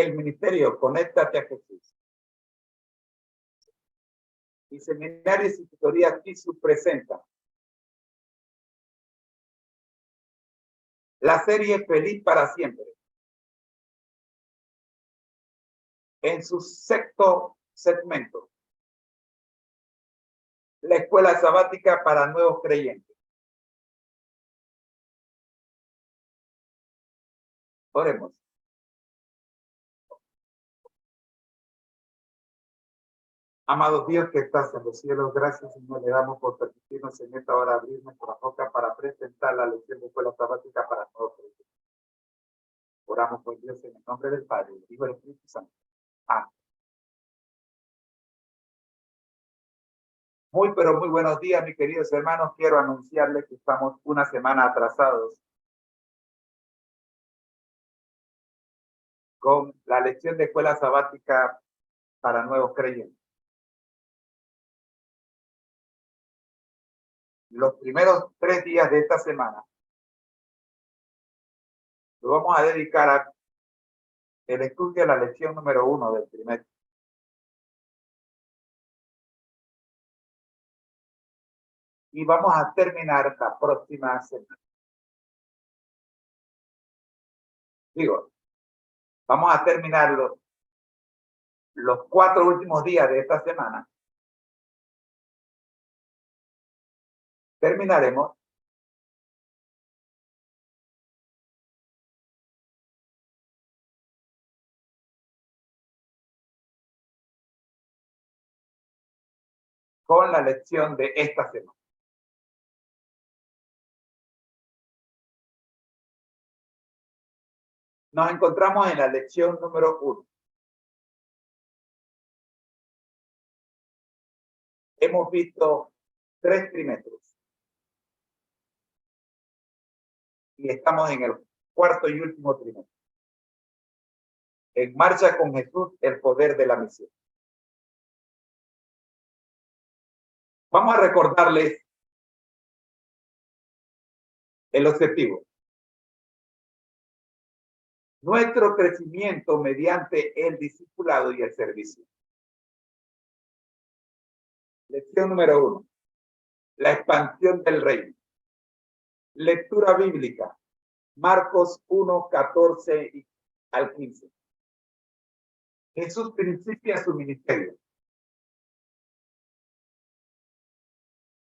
el ministerio Conéctate a Jesús y Seminarios y Tutorías TISU presenta la serie Feliz para Siempre en su sexto segmento, la Escuela Sabática para Nuevos Creyentes. Oremos. Amado Dios que estás en los cielos, gracias Señor, le damos por permitirnos en esta hora abrir nuestra boca para presentar la lección de Escuela Sabática para Nuevos Creyentes. Oramos por Dios en el nombre del Padre, del Hijo y del Espíritu Santo. Amén. Pero muy buenos días, mis queridos hermanos. Quiero anunciarles que estamos una semana atrasados con la lección de Escuela Sabática para Nuevos Creyentes. Los primeros 3 días de esta semana lo vamos a dedicar a el estudio de la lección número 1 del trimestre. Y vamos a terminar la próxima semana. Vamos a terminar los 4 últimos días de esta semana. Terminaremos con la lección de esta semana. Nos encontramos en la lección número 1. Hemos visto 3 trimestres. Y estamos en el 4º y último trimestre. En marcha con Jesús, el poder de la misión. Vamos a recordarles el objetivo. Nuestro crecimiento mediante el discipulado y el servicio. Lección número 1. La expansión del reino. Lectura bíblica. Marcos 1, 14 al 15. Jesús principia su ministerio.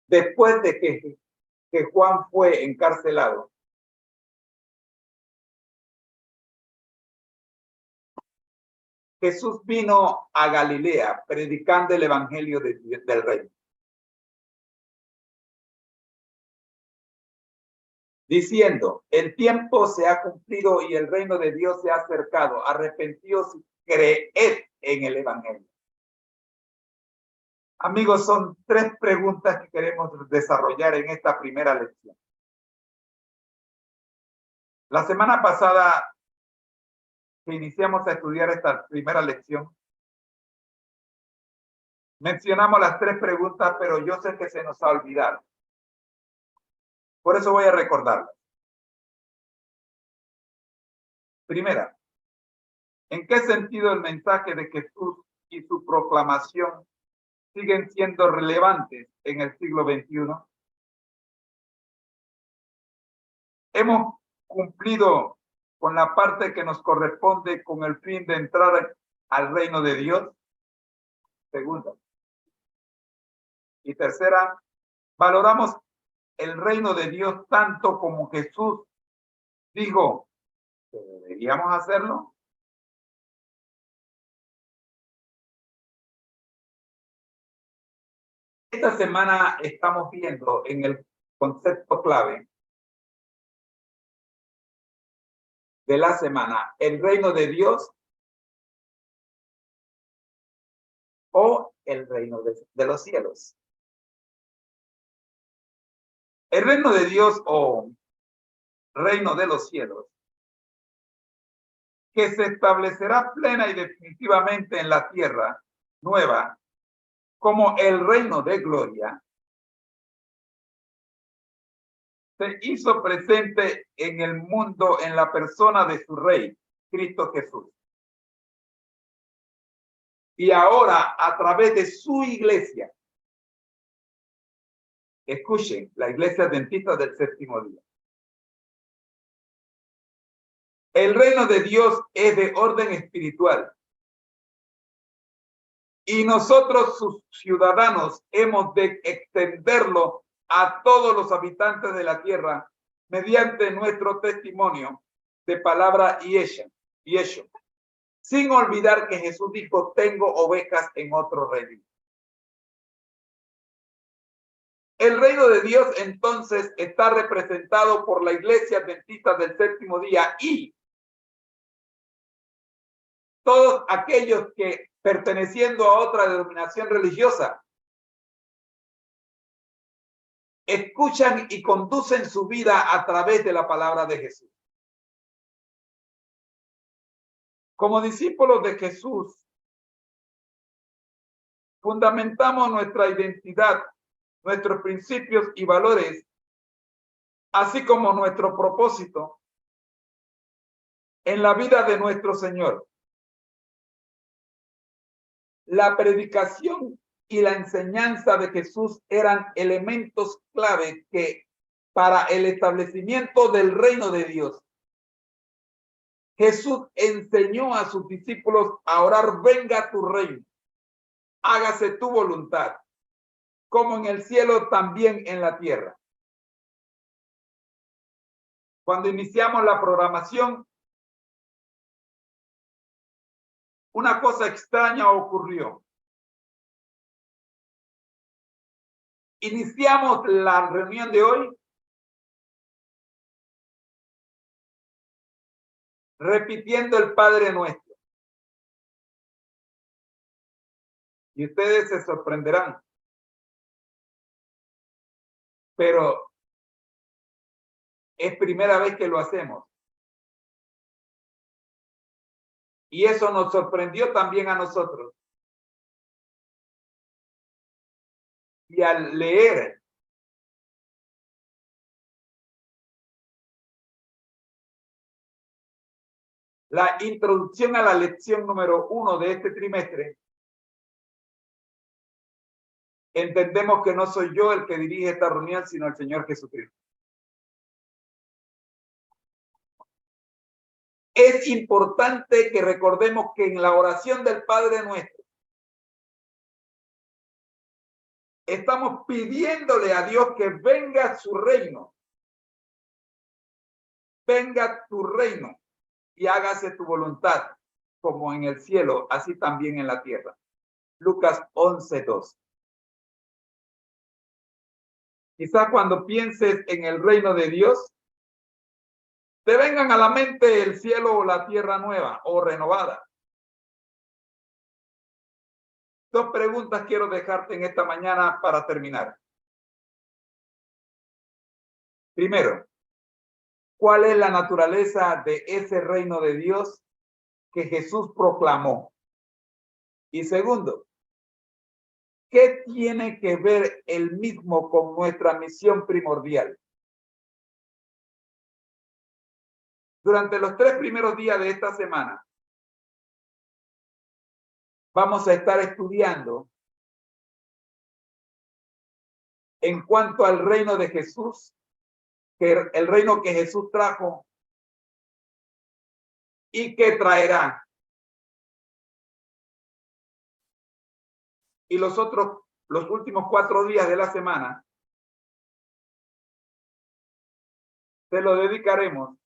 Después de que Juan fue encarcelado, Jesús vino a Galilea predicando el evangelio del reino, diciendo: el tiempo se ha cumplido y el reino de Dios se ha acercado. Arrepentíos y creed en el evangelio. Amigos, son 3 preguntas que queremos desarrollar en esta primera lección. La semana pasada que iniciamos a estudiar esta primera lección, mencionamos las 3 preguntas, pero yo sé que se nos ha olvidado. Por eso voy a recordarlas. Primera, ¿en qué sentido el mensaje de Jesús y su proclamación siguen siendo relevantes en el siglo XXI? ¿Hemos cumplido con la parte que nos corresponde con el fin de entrar al reino de Dios? Segunda. Y tercera, ¿valoramos el reino de Dios tanto como Jesús dijo que deberíamos hacerlo? Esta semana estamos viendo en el concepto clave de la semana el reino de Dios o el reino de los cielos. El reino de Dios o reino de los cielos, que se establecerá plena y definitivamente en la tierra nueva como el reino de gloria, se hizo presente en el mundo en la persona de su Rey, Cristo Jesús. y ahora a través de su iglesia. Escuchen, la iglesia adventista del séptimo día. El reino de Dios es de orden espiritual. Y nosotros, sus ciudadanos, hemos de extenderlo a todos los habitantes de la tierra mediante nuestro testimonio de palabra y hecho. Sin olvidar que Jesús dijo, tengo ovejas en otro reino. El reino de Dios entonces está representado por la iglesia adventista del séptimo día y todos aquellos que perteneciendo a otra denominación religiosa escuchan y conducen su vida a través de la palabra de Jesús. Como discípulos de Jesús, fundamentamos nuestra identidad, nuestros principios y valores, así como nuestro propósito en la vida de nuestro Señor. La predicación y la enseñanza de Jesús eran elementos clave que para el establecimiento del reino de Dios. Jesús enseñó a sus discípulos a orar, venga tu reino, hágase tu voluntad, como en el cielo, también en la tierra. Cuando iniciamos la programación, una cosa extraña ocurrió. Iniciamos la reunión de hoy repitiendo el Padre Nuestro. Y ustedes se sorprenderán. Pero es primera vez que lo hacemos. Y eso nos sorprendió también a nosotros. Y al leer la introducción a la lección número 1 de este trimestre, entendemos que no soy yo el que dirige esta reunión, sino el Señor Jesucristo. Es importante que recordemos que en la oración del Padre Nuestro estamos pidiéndole a Dios que venga su reino. Venga tu reino y hágase tu voluntad, como en el cielo, así también en la tierra. Lucas 11:2. Quizá cuando pienses en el reino de Dios, te vengan a la mente el cielo o la tierra nueva o renovada. Dos preguntas quiero dejarte en esta mañana para terminar. Primero, ¿cuál es la naturaleza de ese reino de Dios que Jesús proclamó? Y segundo, ¿qué tiene que ver el mismo con nuestra misión primordial? Durante los 3 primeros días de esta semana, vamos a estar estudiando en cuanto al reino de Jesús, que el reino que Jesús trajo y que traerá. Y los últimos 4 días de la semana, se lo dedicaremos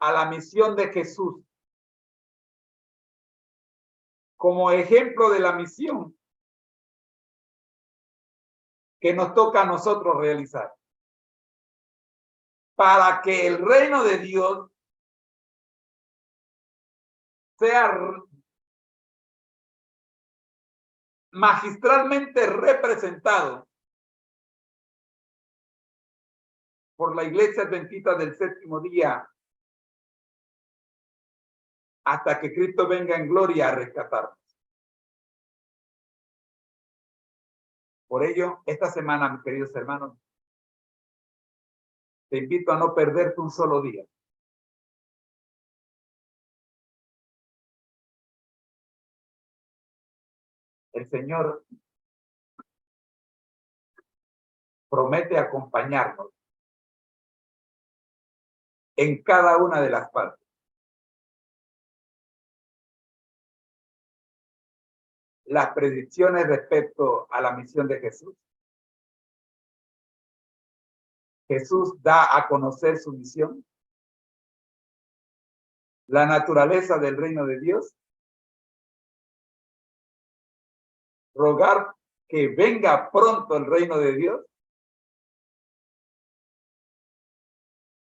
a la misión de Jesús como ejemplo de la misión que nos toca a nosotros realizar. Para que el reino de Dios sea magistralmente representado por la iglesia adventista del séptimo día hasta que Cristo venga en gloria a rescatarnos. Por ello, esta semana, mis queridos hermanos, te invito a no perderte un solo día. el Señor promete acompañarnos en cada una de las partes. Las predicciones respecto a la misión de Jesús. Jesús da a conocer su misión. La naturaleza del reino de Dios. Rogar que venga pronto el reino de Dios.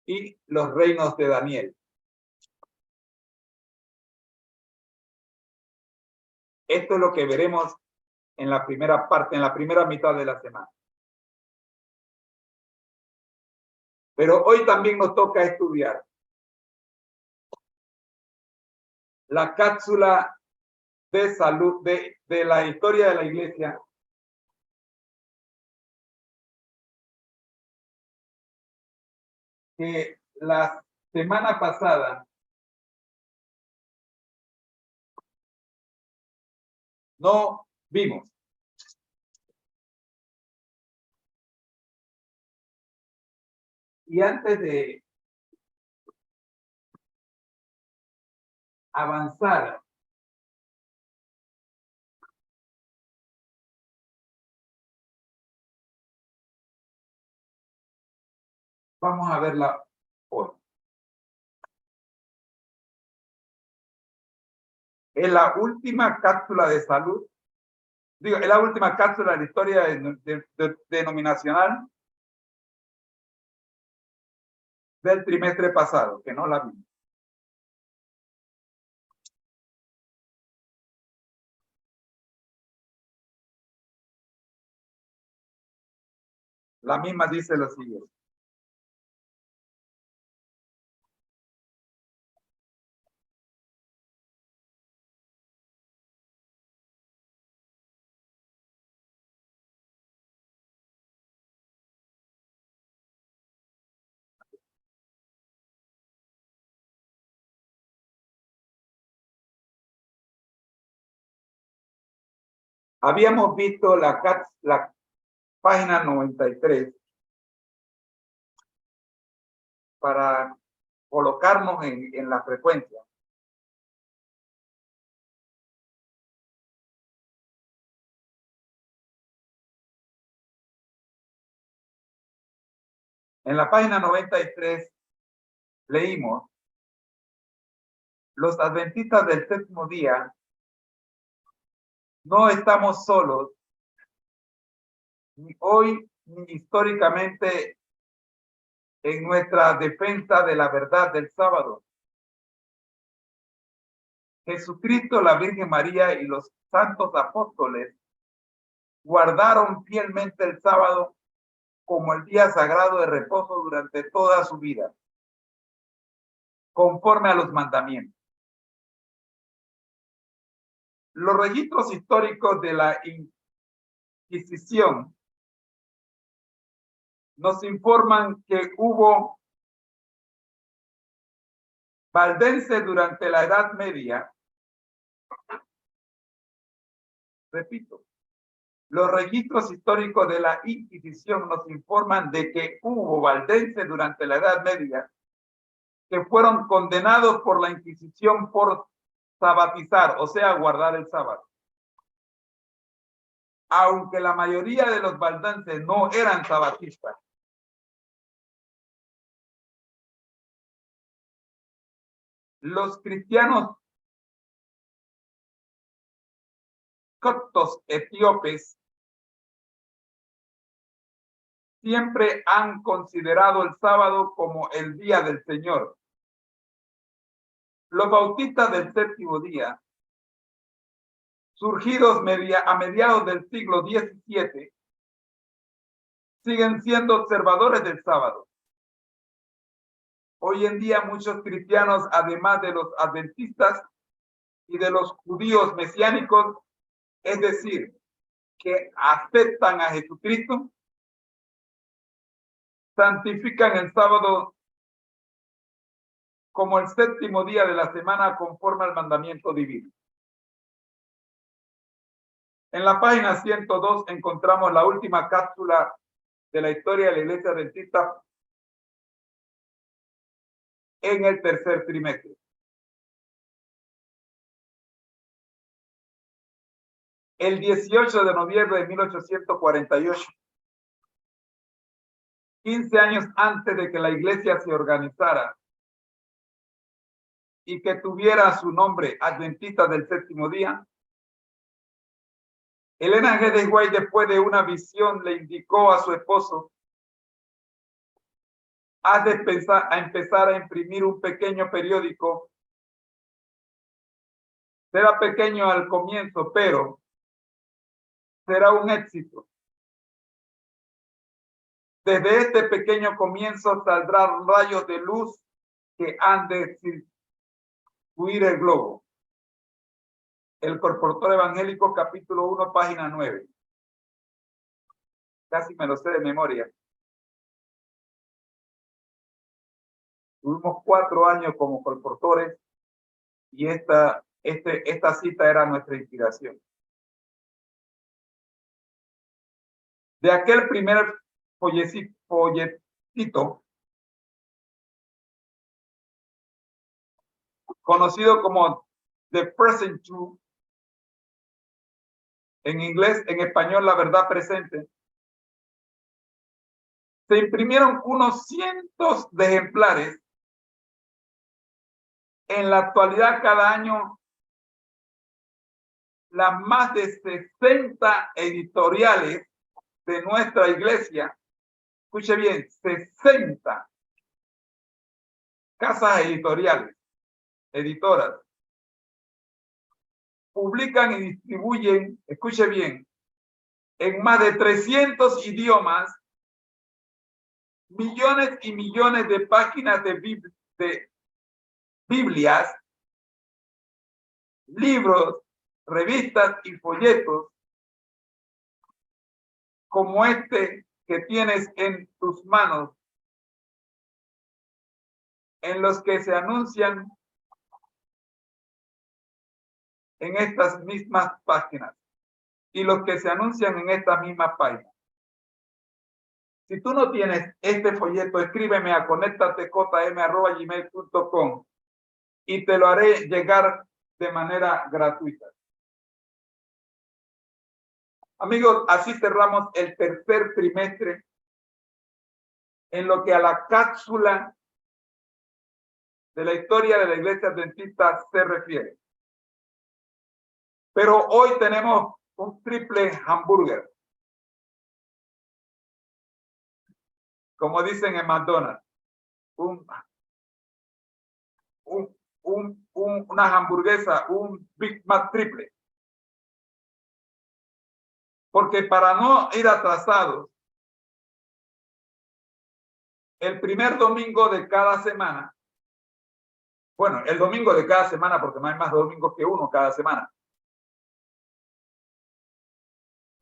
Y los reinos de Daniel. Esto es lo que veremos en la primera parte, en la primera mitad de la semana. Pero hoy también nos toca estudiar la cápsula de salud de la historia de la iglesia. Que la semana pasada no vimos. Y antes de avanzar vamos a verla hoy. Es la última cápsula de salud, digo, es la última cápsula de la historia denominacional del trimestre pasado, que no la vimos. La misma dice lo siguiente. Habíamos visto la página 93 para colocarnos en la frecuencia. En la página 93 leímos: los adventistas del séptimo día no estamos solos, ni hoy ni históricamente, en nuestra defensa de la verdad del sábado. Jesucristo, la Virgen María y los santos apóstoles guardaron fielmente el sábado como el día sagrado de reposo durante toda su vida, conforme a los mandamientos. Los registros históricos de la Inquisición nos informan que hubo valdenses durante la Edad Media. Repito, los registros históricos de la Inquisición nos informan de que hubo valdenses durante la Edad Media que fueron condenados por la Inquisición por sabatizar, o sea, guardar el sábado. Aunque la mayoría de los valdenses no eran sabatistas, los cristianos coptos etíopes siempre han considerado el sábado como el día del Señor. Los bautistas del séptimo día, surgidos a mediados del siglo XVII, siguen siendo observadores del sábado. Hoy en día muchos cristianos, además de los adventistas y de los judíos mesiánicos, es decir, que aceptan a Jesucristo, santifican el sábado como el séptimo día de la semana conforme al mandamiento divino. En la página 102 encontramos la última cápsula de la historia de la Iglesia Adventista en el tercer trimestre. El 18 de noviembre de 1848, 15 años antes de que la iglesia se organizara y que tuviera su nombre Adventista del Séptimo Día, Elena G. de White, después de una visión, le indicó a su esposo: has de empezar a imprimir un pequeño periódico. Será pequeño al comienzo, pero será un éxito. Desde este pequeño comienzo saldrán rayos de luz que han de circuir el globo. El Colportor Evangélico, capítulo 1, página 9. Casi me lo sé de memoria. Tuvimos 4 años como colportores y esta cita era nuestra inspiración. De aquel primer folletito, conocido como The Present Truth, en inglés, en español, La Verdad Presente, se imprimieron unos cientos de ejemplares. En la actualidad, cada año, las más de 60 editoriales de nuestra iglesia, escuche bien, 60 casas editoriales, editoras, publican y distribuyen, escuche bien, en más de 300 idiomas, millones y millones de páginas de Biblias, libros, revistas y folletos como este que tienes en tus manos, en los que se anuncian en estas mismas páginas y los que se anuncian en esta misma página. Si tú no tienes este folleto, escríbeme a conectatejm@gmail.com y te lo haré llegar de manera gratuita. Amigos, así cerramos el tercer trimestre en lo que a la cápsula de la historia de la Iglesia Adventista se refiere. Pero hoy tenemos un triple hamburger, como dicen en McDonald's, una hamburguesa, un Big Mac triple. Porque para no ir atrasados, el primer domingo de cada semana, bueno, el domingo de cada semana, porque no hay más domingos que uno cada semana,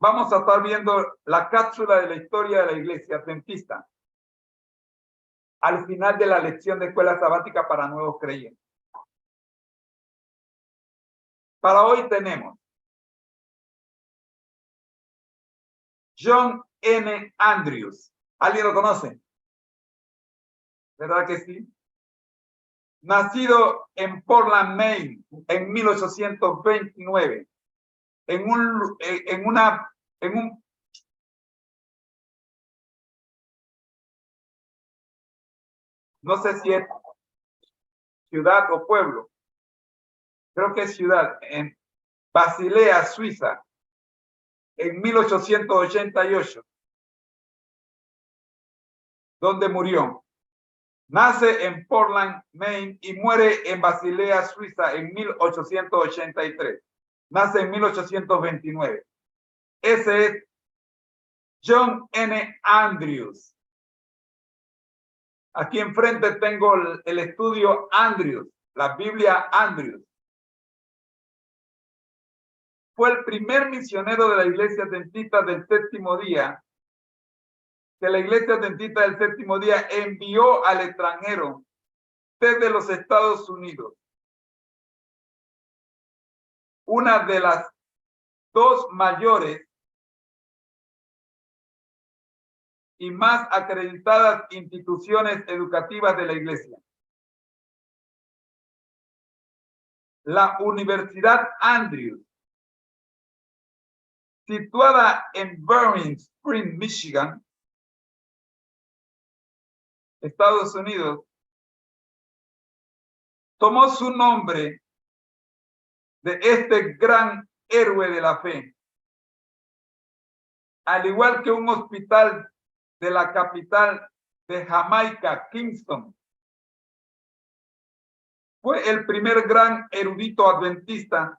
vamos a estar viendo la cápsula de la historia de la Iglesia Adventista al final de la lección de escuela sabática para nuevos creyentes. Para hoy tenemos John N. Andrews. ¿Alguien lo conoce? ¿Verdad que sí? Nacido en Portland, Maine, en 1829, no sé si es ciudad o pueblo, creo que es ciudad, en Basilea, Suiza, en 1888, donde murió. Nace en Portland, Maine y muere en Basilea, Suiza en 1883. Nace en 1829. Ese es John N. Andrews. Aquí enfrente tengo el estudio Andrews, la Biblia Andrews. Fue el primer misionero de la Iglesia Adventista del Séptimo Día, que la Iglesia Adventista del Séptimo Día envió al extranjero desde los Estados Unidos. Una de las dos mayores y más acreditadas instituciones educativas de la Iglesia. La Universidad Andrews, situada en Bering Spring, Michigan, Estados Unidos, tomó su nombre de este gran héroe de la fe. Al igual que un hospital de la capital de Jamaica, Kingston, fue el primer gran erudito adventista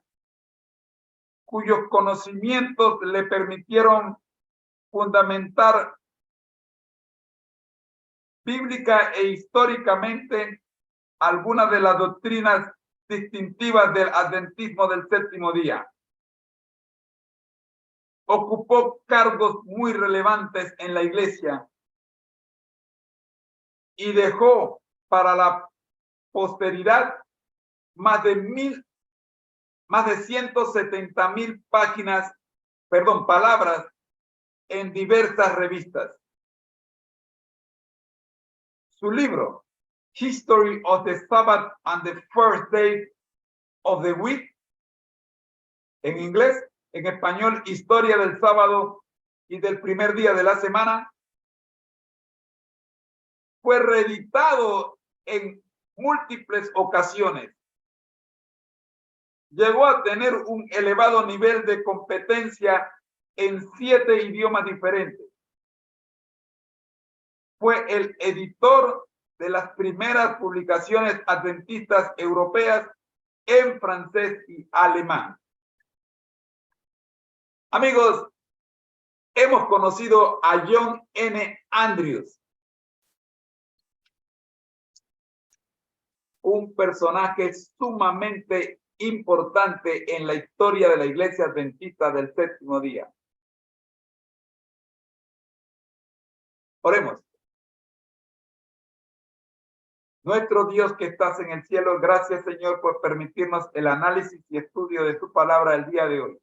cuyos conocimientos le permitieron fundamentar bíblica e históricamente algunas de las doctrinas distintivas del adventismo del séptimo día. Ocupó cargos muy relevantes en la iglesia y dejó para la posteridad más de 170,000 palabras en diversas revistas. Su libro, History of the Sabbath and the First Day of the Week, en inglés, en español, Historia del Sábado y del primer día de la semana, fue reeditado en múltiples ocasiones. Llegó a tener un elevado nivel de competencia en 7 idiomas diferentes. Fue el editor de las primeras publicaciones adventistas europeas en francés y alemán. Amigos, hemos conocido a John N. Andrews, un personaje sumamente importante en la historia de la Iglesia Adventista del séptimo día. Oremos. Nuestro Dios que estás en el cielo, gracias Señor por permitirnos el análisis y estudio de tu palabra el día de hoy.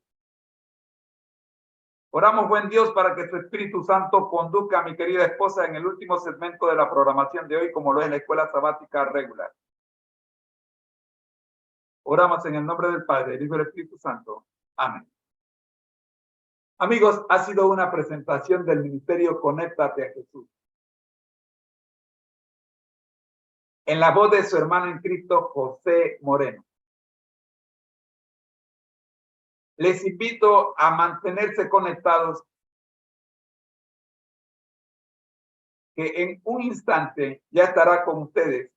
Oramos, buen Dios, para que tu Espíritu Santo conduzca a mi querida esposa en el último segmento de la programación de hoy, como lo es la escuela sabática regular. Oramos en el nombre del Padre, del Hijo y del Espíritu Santo. Amén. Amigos, ha sido una presentación del ministerio Conéctate a Jesús. En la voz de su hermano en Cristo, José Moreno. Les invito a mantenerse conectados, que en un instante ya estará con ustedes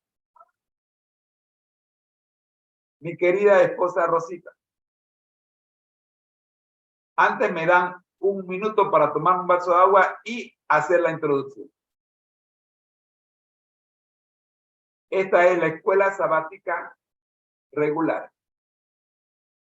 mi querida esposa Rosita. Antes me dan un minuto para tomar un vaso de agua y hacer la introducción. Esta es la escuela sabática regular.